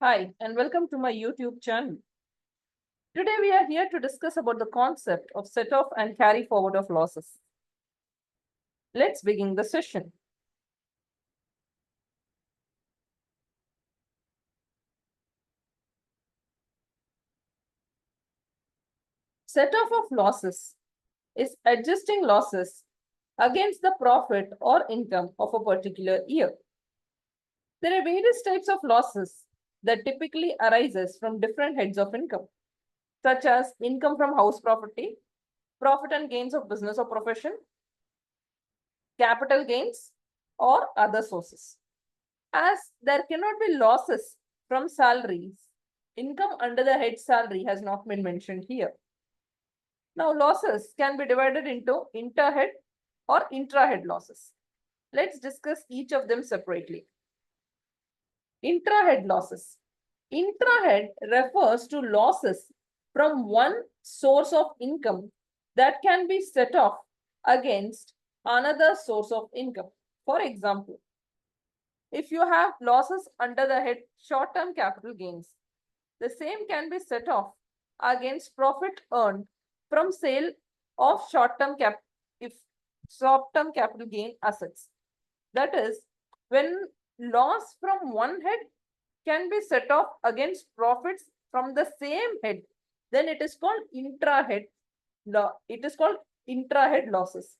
Hi, and welcome to my YouTube channel. Today we are here to discuss about the concept of set-off and carry forward of losses. Let's begin the session. Set-off of losses is adjusting losses against the profit or income of a particular year. There are various types of losses that typically arises from different heads of income, such as income from house property, profit and gains of business or profession, capital gains, or other sources. As there cannot be losses from salaries, income under the head salary has not been mentioned here. Now, losses can be divided into interhead or intrahead losses. Let's discuss each of them separately. Intrahead losses. Intrahead refers to losses from one source of income that can be set off against another source of income. For example, if you have losses under the head short-term capital gains, the same can be set off against profit earned from sale of short-term capital gain assets. That is, when loss from one head can be set off against profits from the same head, then it is called intrahead losses.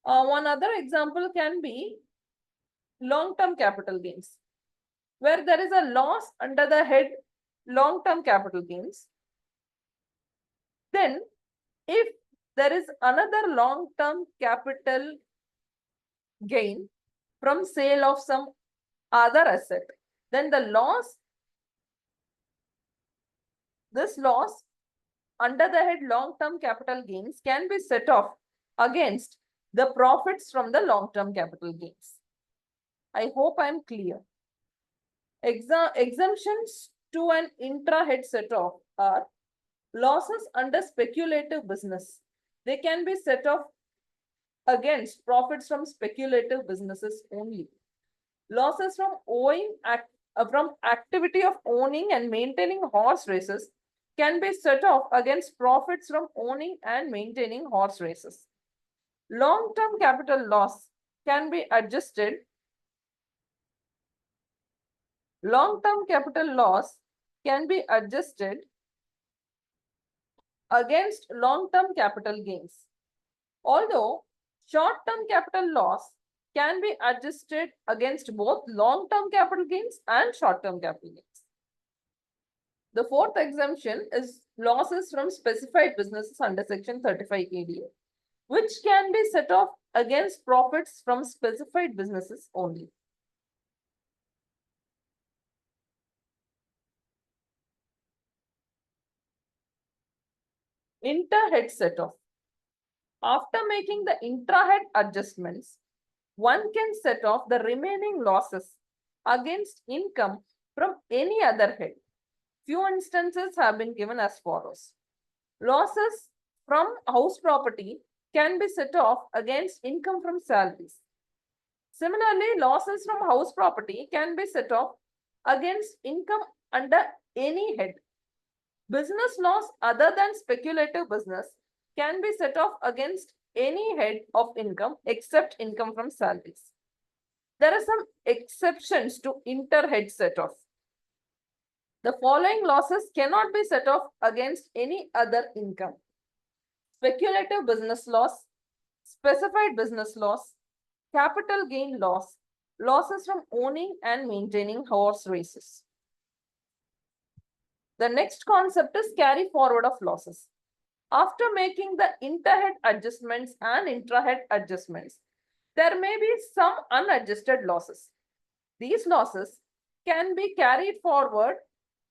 One other example can be long-term capital gains, where there is a loss under the head long-term capital gains. Then, if there is another long-term capital gain from sale of some other asset, then this loss under the head long-term capital gains can be set off against the profits from the long-term capital gains. I hope I am clear. Exemptions to an intra-head set-off are losses under speculative business. They can be set off against profits from speculative businesses only. Losses from activity of owning and maintaining horse races can be set off against profits from owning and maintaining horse races. Long-term capital loss can be adjusted. Long-term capital loss can be adjusted against long-term capital gains. Although short-term capital loss can be adjusted against both long-term capital gains and short-term capital gains. The fourth exemption is losses from specified businesses under Section 35 ADA, which can be set off against profits from specified businesses only. Inter-head set-off. After making the intra-head adjustments, one can set off the remaining losses against income from any other head. Few instances have been given as follows. Losses from house property can be set off against income from salaries. Similarly, losses from house property can be set off against income under any head. Business loss other than speculative business can be set off against any head of income except income from salaries. There are some exceptions to inter-head set-off. The following losses cannot be set off against any other income: speculative business loss, specified business loss, capital gain loss, losses from owning and maintaining horse races. The next concept is carry forward of losses. After making the interhead adjustments and intrahead adjustments, there may be some unadjusted losses. These losses can be carried forward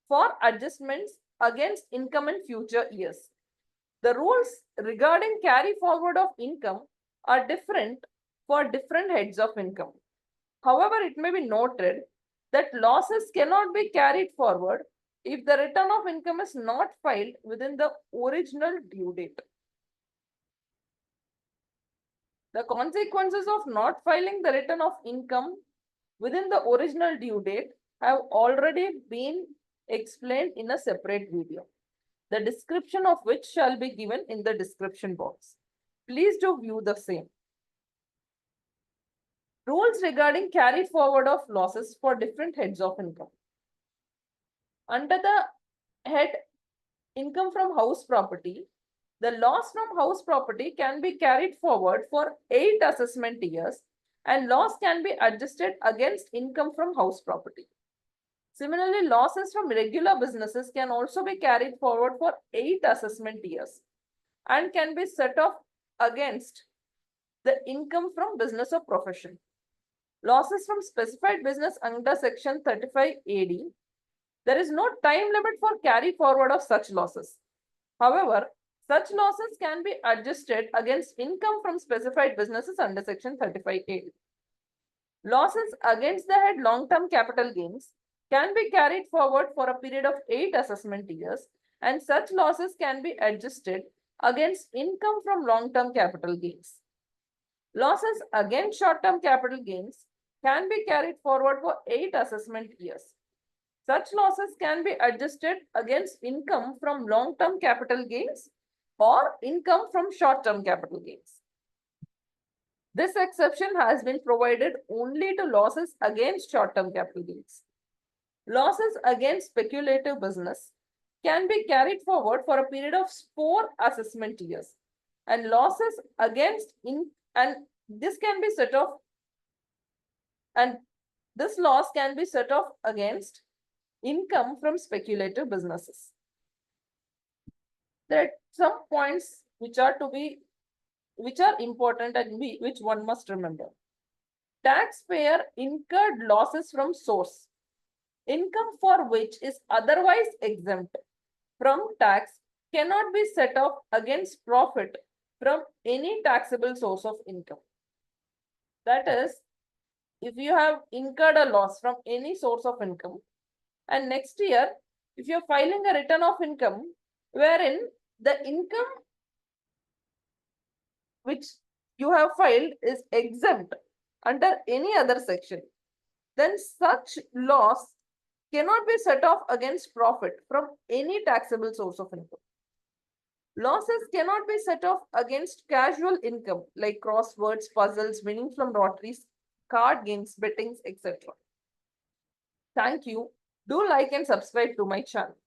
for adjustments against income in future years. The rules regarding carry forward of income are different for different heads of income. However, it may be noted that losses cannot be carried forward if the return of income is not filed within the original due date. The consequences of not filing the return of income within the original due date have already been explained in a separate video, the description of which shall be given in the description box. Please do view the same. Rules regarding carry forward of losses for different heads of income. Under the head income from house property, the loss from house property can be carried forward for 8 assessment years and loss can be adjusted against income from house property. Similarly, losses from regular businesses can also be carried forward for 8 assessment years and can be set off against the income from business or profession. Losses from specified business under section 35 AD. There is no time limit for carry forward of such losses. However, such losses can be adjusted against income from specified businesses under section 35 AD. Losses against the head long-term capital gains can be carried forward for a period of 8 assessment years, and such losses can be adjusted against income from long-term capital gains. Losses against short-term capital gains can be carried forward for 8 assessment years. Such losses can be adjusted against income from long-term capital gains or income from short-term capital gains. This exception has been provided only to losses against short-term capital gains. Losses against speculative business can be carried forward for a period of 4 assessment years, and losses against this loss can be set off against income from speculative businesses. There are some points which are important and which one must remember. Taxpayer incurred losses from source, income for which is otherwise exempt from tax cannot be set off against profit from any taxable source of income. That is, if you have incurred a loss from any source of income, and next year, if you're filing a return of income wherein the income which you have filed is exempt under any other section, then such loss cannot be set off against profit from any taxable source of income. Losses cannot be set off against casual income like crosswords, puzzles, winning from lotteries, card games, bettings, etc. Thank you. Do like and subscribe to my channel.